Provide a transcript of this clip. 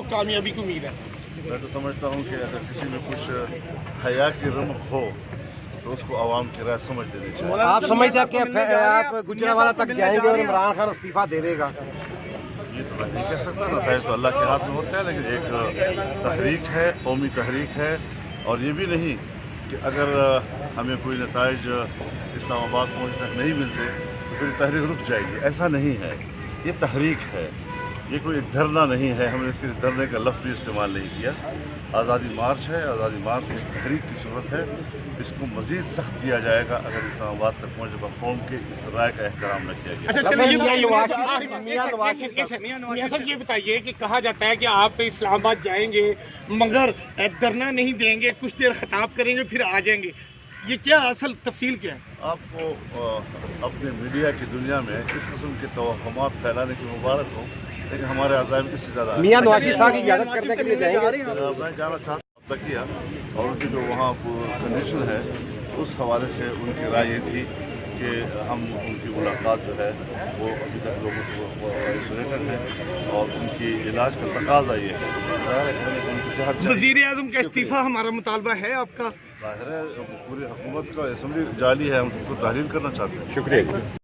कामयाबी की उम्मीद है? मैं तो समझता हूँ कि अगर किसी में कुछ हया की रमक हो तो उसको आवाम की राय समझ लेनी चाहिए। आप समझते हैं कि आप गुजरांवाला तक जाएंगे और इमरान खान इस्तीफा दे देगा? ये तो मैं नहीं कह सकता, नताइज तो अल्लाह के हाथ में होता है, लेकिन एक तहरीक है, कौमी तहरीक है। और ये भी नहीं कि अगर हमें कोई नताइज इस्लामाबाद पहुँचने तक नहीं मिलते तो फिर तहरीक रुक जाएगी, ऐसा नहीं है। ये तहरीक है, ये कोई धरना नहीं है। हमने इसके लिए धरने का लफ्ज़ भी इस्तेमाल नहीं किया। आज़ादी मार्च है, आज़ादी मार्च में तहरीक की सूरत है। इसको मज़ीद सख्त किया जाएगा अगर इस्लामाबाद तक पहुँचने पर कौम के इस राय का एहतराम न किया गया। अच्छा चलिए मियां साहब ये बताइए कि कहा जाता है कि आप इस्लामाबाद जाएंगे मगर धरना नहीं देंगे, कुछ देर खिताब करेंगे फिर आ जाएंगे, ये क्या असल तफसील क्या है? आपको अपने मीडिया की दुनिया में इस किस्म के तवहमात फैलाने की मुबारक हो, लेकिन हमारे अज़ाइम इससे ज़्यादा मियां नवाज शरीफ साहब की इजाज़त करने के लिए जाएंगे? मैं जाना चाहता हूँ तक किया, और उनकी जो वहाँ कंडीशन है उस हवाले से उनकी राय ये थी कि हम उनकी मुलाकात जो है वो अभी तक लोगों से आइसोलेटेड है और उनकी इलाज का तकाजा ये है। उनकी सेहत वज़ीर आज़म का इस्तीफा हमारा मुतालबा है आपका? ज़ाहिर है पूरी हुकूमत का असम्बली जाली है, हम उनको तहरीर करना चाहते हैं। शुक्रिया।